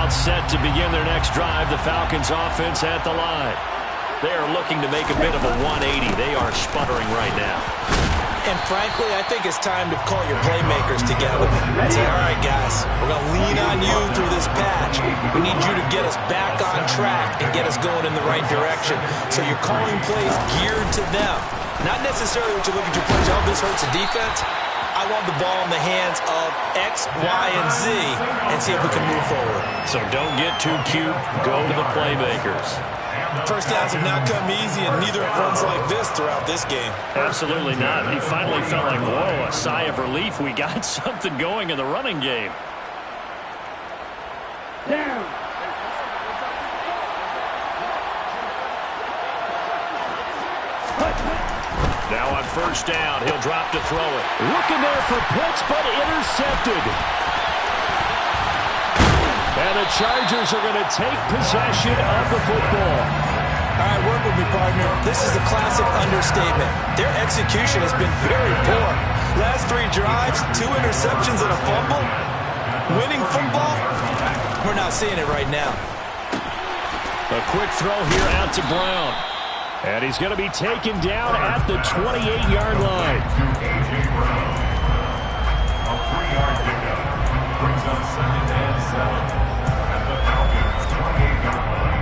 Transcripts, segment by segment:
About set to begin their next drive. The Falcons offense at the line. They are looking to make a bit of a 180. They are sputtering right now. And frankly, I think it's time to call your playmakers together and say, all right, guys, we're going to lean on you through this patch. We need you to get us back on track and get us going in the right direction. So you're calling plays geared to them. Not necessarily what you look at your plays, oh, this hurts the defense. I want the ball in the hands of X, Y, and Z and see if we can move forward. So don't get too cute. Go to the playmakers. First downs have not come easy, and neither have runs like this throughout this game. Absolutely not. He finally felt like, whoa, a sigh of relief. We got something going in the running game. Down. Now on first down, he'll drop to throw it. Looking there for Pitts, but intercepted. And the Chargers are going to take possession of the football. All right, work with me, partner. This is a classic understatement. Their execution has been very poor. Last 3 drives, 2 interceptions and a fumble. Winning football? We're not seeing it right now. A quick throw here out to Brown. And he's going to be taken down at the 28-yard line. A 3-yard pickup brings up 2nd and 7 at the Falcons' 28-yard line.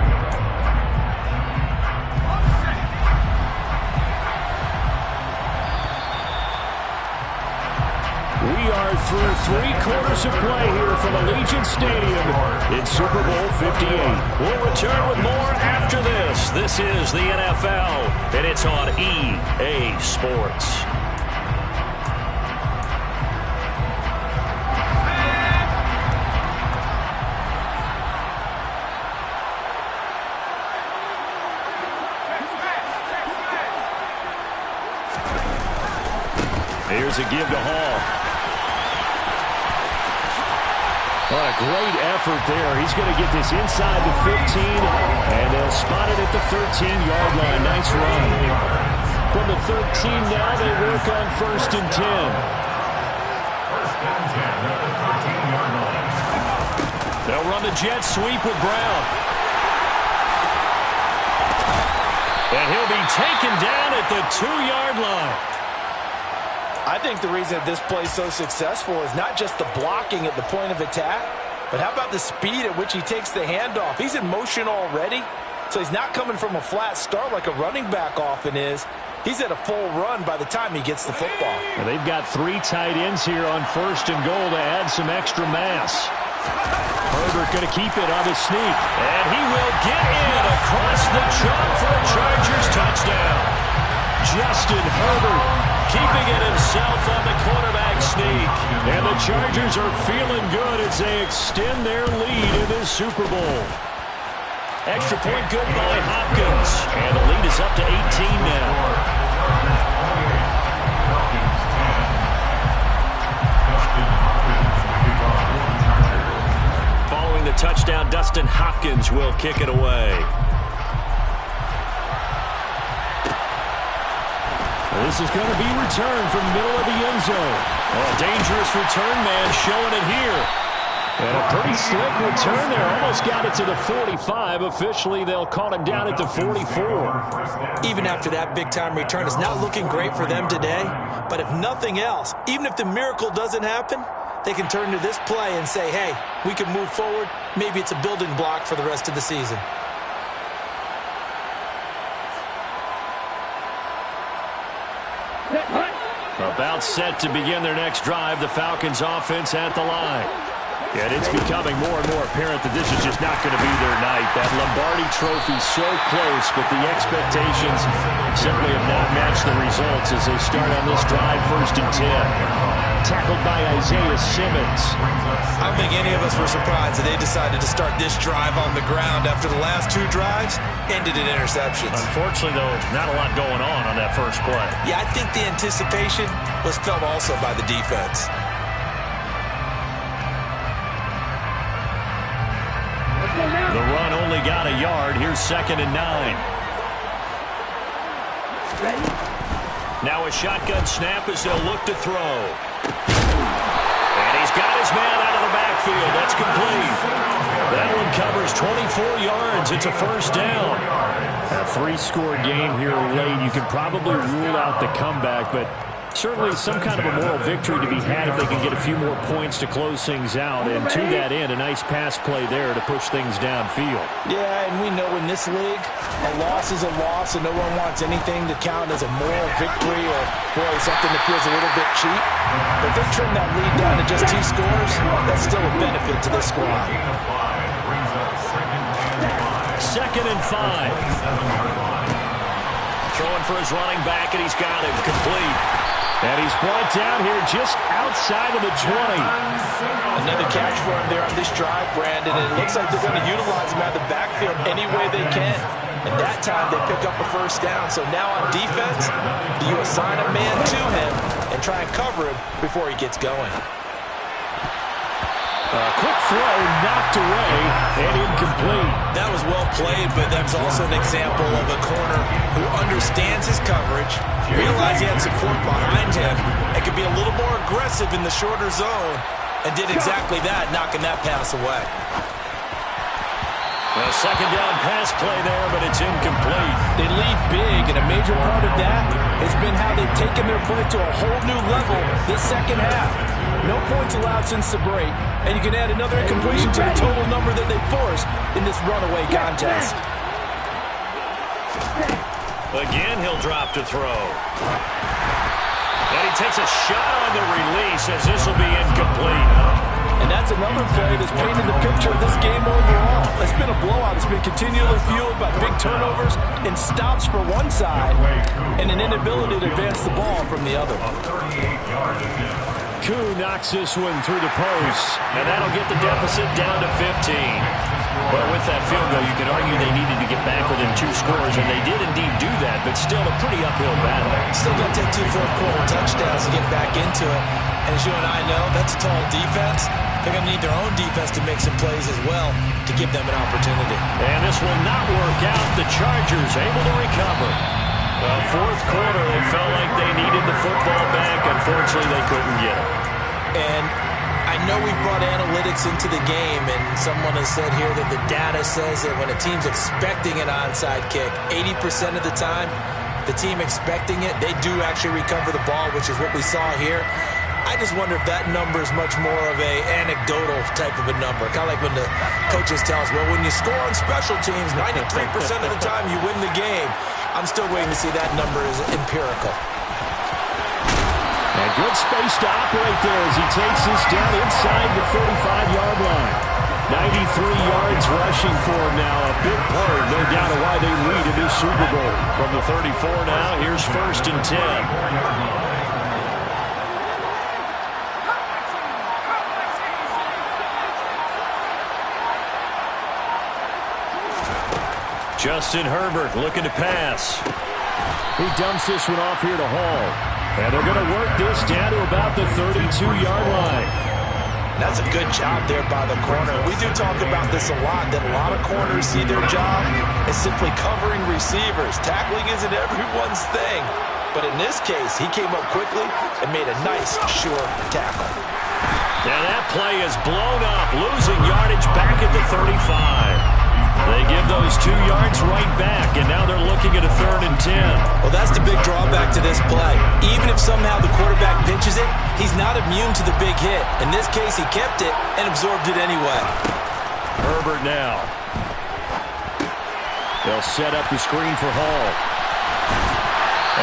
We are through 3 quarters of play here from Allegiant Stadium in Super Bowl 58. We'll return with more after this. This is the NFL, and it's on EA Sports. Here's a give to Hall. What a great effort there. He's going to get this inside the 15, and they'll spot it at the 13-yard line. Nice run. From the 13 now, they work on 1st and 10. 1st and 10 at the 13-yard line. They'll run the jet sweep with Brown. And he'll be taken down at the 2-yard line. I think the reason that this play is so successful is not just the blocking at the point of attack, but how about the speed at which he takes the handoff? He's in motion already, so he's not coming from a flat start like a running back often is. He's at a full run by the time he gets the football. And they've got 3 tight ends here on 1st and goal to add some extra mass. Herbert going to keep it on his sneak. And he will get in across the chalk for a Chargers touchdown. Justin Herbert keeping it himself on the quarterback sneak. And the Chargers are feeling good as they extend their lead in this Super Bowl. Extra point good by Hopkins. And the lead is up to 18 now. Following the touchdown, Dustin Hopkins will kick it away. This is going to be returned from the middle of the end zone. Oh, dangerous return man showing it here. And a pretty slick return there. Almost got it to the 45. Officially, they'll call him down at the 44. Even after that big-time return, it's not looking great for them today. But if nothing else, even if the miracle doesn't happen, they can turn to this play and say, hey, we can move forward. Maybe it's a building block for the rest of the season. About set to begin their next drive, the Falcons offense at the line. And it's becoming more and more apparent that this is just not going to be their night. That Lombardi trophy so close, but the expectations simply have not matched the results as they start on this drive 1st and 10. Tackled by Isaiah Simmons. I don't think any of us were surprised that they decided to start this drive on the ground after the last 2 drives ended in interceptions. Unfortunately, though, not a lot going on that first play. Yeah, I think the anticipation was felt also by the defense. The run only got a yard. Here's 2nd and 9. Now a shotgun snap as they'll look to throw. And he's got his man out of the backfield. That's complete. That covers 24 yards. It's a first down. A three-score game here late. You can probably rule out the comeback, but certainly some kind of a moral victory to be had if they can get a few more points to close things out. And to that end, a nice pass play there to push things downfield. Yeah, and we know in this league, a loss is a loss, and no one wants anything to count as a moral victory or, boy, something that feels a little bit cheap. But if they trim that lead down to just 2 scores, that's still a benefit to this squad. 2nd and 5. Throwing for his running back, and he's got him complete. And he's brought down here just outside of the 20. Another catch for him there on this drive, Brandon. And it looks like they're going to utilize him out of the backfield any way they can. And that time they pick up a first down. So now on defense, do you assign a man to him and try and cover him before he gets going? Quick throw, knocked away, and incomplete. That was well played, but that's also an example of a corner who understands his coverage, realized he had support behind him, and could be a little more aggressive in the shorter zone, and did exactly that, knocking that pass away. A second down pass play there, but it's incomplete. They lead big, and a major part of that has been how they've taken their play to a whole new level this second half. No points allowed since the break, and you can add another incompletion to the total number that they forced in this runaway contest. Again, he'll drop to throw. And he takes a shot on the release as this will be incomplete. And that's another play that's painted the picture of this game overall. It's been a blowout. It's been continually fueled by big turnovers and stops for one side and an inability to advance the ball from the other. Koo knocks this one through the post, and that'll get the deficit down to 15. Well, with that field goal, you could argue they needed to get back within 2 scores, and they did indeed do that, but still a pretty uphill battle. Still going to take 2 fourth-quarter touchdowns to get back into it. And as you and I know, that's a tall defense. They're going to need their own defense to make some plays as well to give them an opportunity. And this will not work out. The Chargers able to recover. Well, fourth quarter, it felt like they needed the football back. Unfortunately, they couldn't get it. And I know we brought analytics into the game, and someone has said here that the data says that when a team's expecting an onside kick, 80% of the time, the team expecting it, they do actually recover the ball, which is what we saw here. I just wonder if that number is much more of a anecdotal type of a number. Kind of like when the coaches tell us, well, when you score on special teams, 93% of the time you win the game. I'm still waiting to see that number is empirical. And good space to operate there as he takes this down inside the 35-yard line. 93 yards rushing for him now. A big part, no doubt, of why they lead in this Super Bowl. From the 34 now, here's 1st and 10. Justin Herbert looking to pass. He dumps this one off here to Hall. And they're going to work this down to about the 32-yard line. That's a good job there by the corner. We do talk about this a lot, that a lot of corners see their job as simply covering receivers. Tackling isn't everyone's thing. But in this case, he came up quickly and made a nice, sure tackle. Now that play is blown up, losing yardage back at the 35. They give those 2 yards right back, and now they're looking at a 3rd and 10. Well, that's the big drawback to this play. Even if somehow the quarterback pinches it, he's not immune to the big hit. In this case, he kept it and absorbed it anyway. Herbert now. They'll set up the screen for Hall.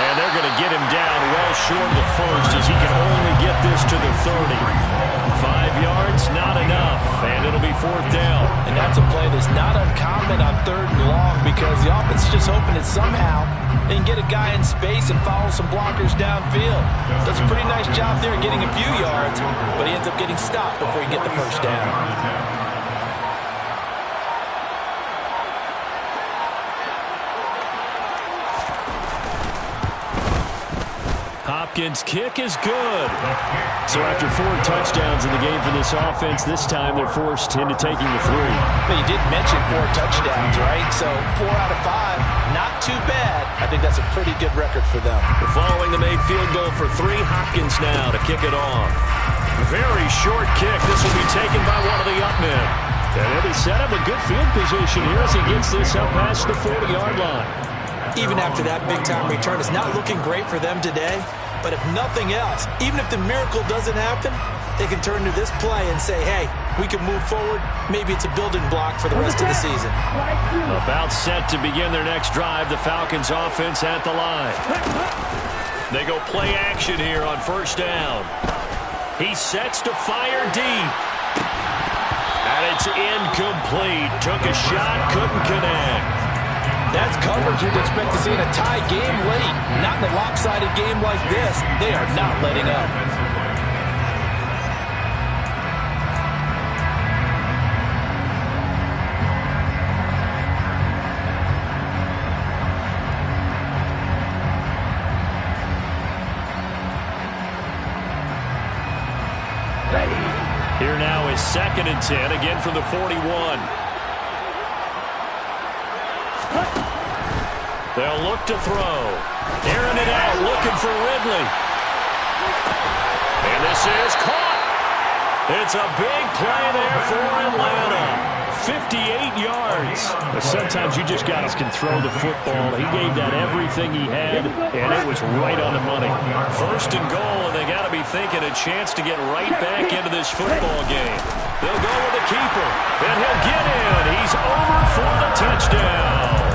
And they're going to get him down well short of the first as he can only get this to the 30. 5 yards, not enough, and it'll be 4th down. And that's a play that's not uncommon on 3rd and long because the offense is just hoping that somehow they can get a guy in space and follow some blockers downfield. Does a pretty nice job there getting a few yards, but he ends up getting stopped before he can get the first down. Hopkins' kick is good. So after 4 touchdowns in the game for this offense, this time they're forced into taking the 3. But you did mention 4 touchdowns, right? So 4 out of 5, not too bad. I think that's a pretty good record for them. Following the made field goal for 3, Hopkins now to kick it off. Very short kick. This will be taken by one of the up men. And he'll be set up in good field position here as he gets this up past the 40-yard line. Even after that big-time return, it's not looking great for them today. But if nothing else, even if the miracle doesn't happen, they can turn to this play and say, hey, we can move forward. Maybe it's a building block for the rest of the season. About set to begin their next drive, the Falcons offense at the line. They go play action here on first down. He sets to fire deep. And it's incomplete. Took a shot, couldn't connect. That's coverage you'd expect to see in a tie game late. Not in a lopsided game like this. They are not letting up. Here now is 2nd and 10, again from the 41. They'll look to throw. Airing it out, looking for Ridley. And this is caught. It's a big play there for Atlanta. 58 yards. But sometimes you just guys can throw the football. He gave that everything he had, and it was right on the money. 1st and goal, and they got to be thinking a chance to get right back into this football game. They'll go with the keeper, and he'll get in. He's over for the touchdown.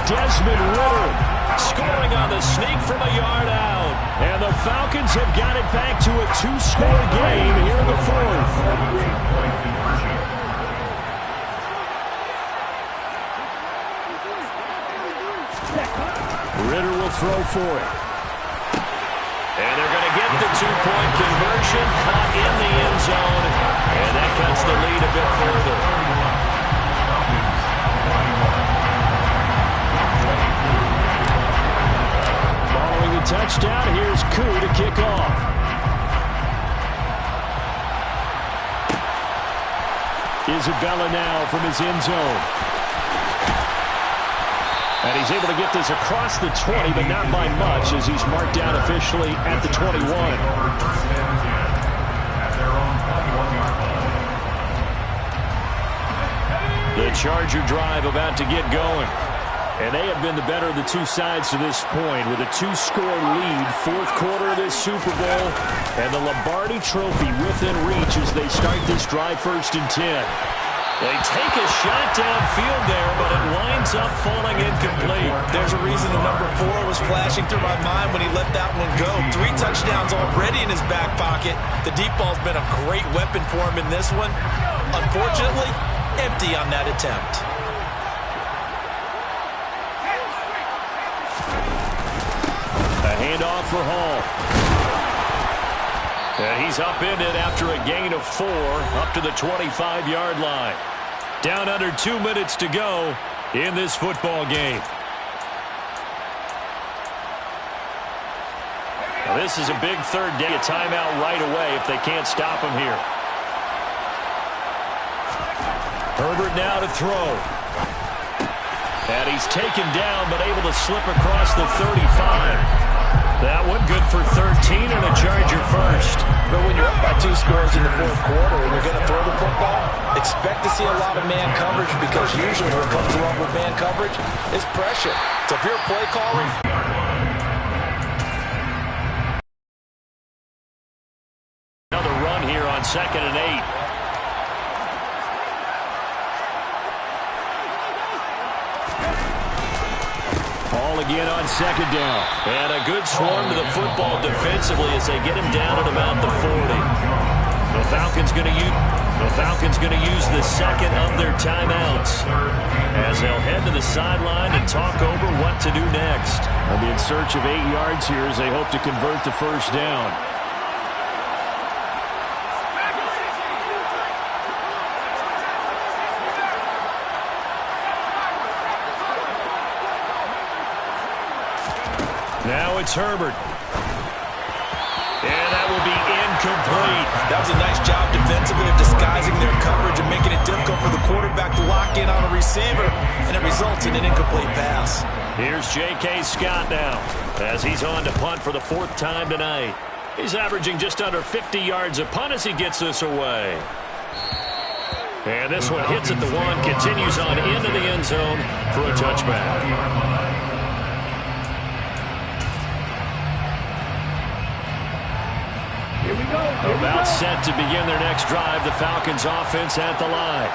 Desmond Ridder scoring on the sneak from a yard out. And the Falcons have got it back to a 2-score game here in the 4th. Ridder will throw for it. And they're going to get the 2-point conversion, caught in the end zone. And that cuts the lead a bit further. Following the touchdown, here's Koo to kick off. Isabella now from his end zone. And he's able to get this across the 20, but not by much, as he's marked down officially at the 21. The Charger drive about to get going. And they have been the better of the two sides to this point with a 2-score lead, 4th quarter of this Super Bowl, and the Lombardi Trophy within reach as they start this drive 1st and 10. They take a shot downfield there, but it winds up falling incomplete. There's a reason the number 4 was flashing through my mind when he let that one go. 3 touchdowns already in his back pocket. The deep ball's been a great weapon for him in this one. Unfortunately, empty on that attempt. A handoff for Hall. And he's upended after a gain of 4 up to the 25-yard line. Down under 2 minutes to go in this football game. Now this is a big 3rd day. A timeout right away if they can't stop him here. Herbert now to throw. And he's taken down but able to slip across the 35. That one good for 13 and a Charger first. But when you're up by 2 scores in the 4th quarter and you're going to throw the football, expect to see a lot of man coverage because usually what comes along with man coverage is pressure. So if you're a play caller, another run here on 2nd and 8. Ball again on 2nd down. And a good swarm to the football defensively as they get him down at about the 40. The Falcons going to use the 2nd of their timeouts as they'll head to the sideline and talk over what to do next. They'll be in search of 8 yards here as they hope to convert the 1st down. Now it's Herbert. And that will be incomplete. That was a nice job defensively of disguising their coverage and making it difficult for the quarterback to lock in on a receiver, and it results in an incomplete pass. Here's J.K. Scott now as he's on to punt for the 4th time tonight. He's averaging just under 50 yards a punt as he gets this away. And this one hits at the 1, continues on into the end zone for a touchback. About set to begin their next drive, the Falcons offense at the line.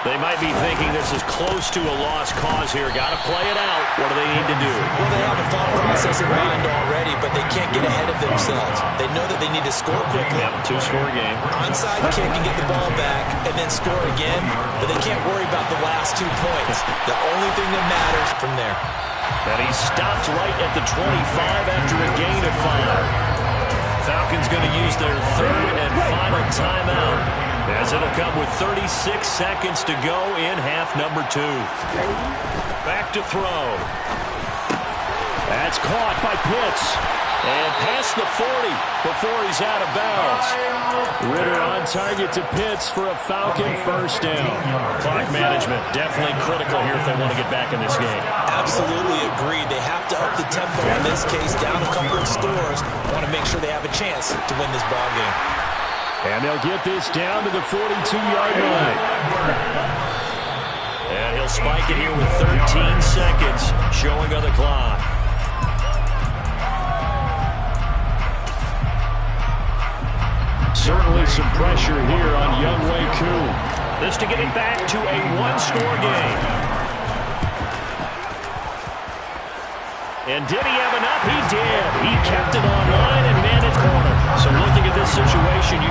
They might be thinking this is close to a lost cause here. Got to play it out. What do they need to do? Well, they have a thought process in mind already, but they can't get ahead of themselves. They know that they need to score quickly. Yep, two-score game. Onside kick and get the ball back, and then score again. But they can't worry about the last 2 points. The only thing that matters from there. And he stopped right at the 25 after a gain of 5. Falcons going to use their third and final timeout, as it'll come with 36 seconds to go in half number 2. Back to throw. That's caught by Pitts. And past the 40 before he's out of bounds. Ritter on target to Pitts for a Falcon first down. Clock management definitely critical here if they want to get back in this game. Absolutely agreed. They have to up the tempo in this case, down a couple of scores. Want to make sure they have a chance to win this ball game. And they'll get this down to the 42-yard line. And he'll spike it here with 13 seconds showing on the clock. Certainly some pressure here on Younghoe Koo. This to get it back to a one-score game. And did he have enough? He did. He kept it on line and man at corner. So looking at this situation, you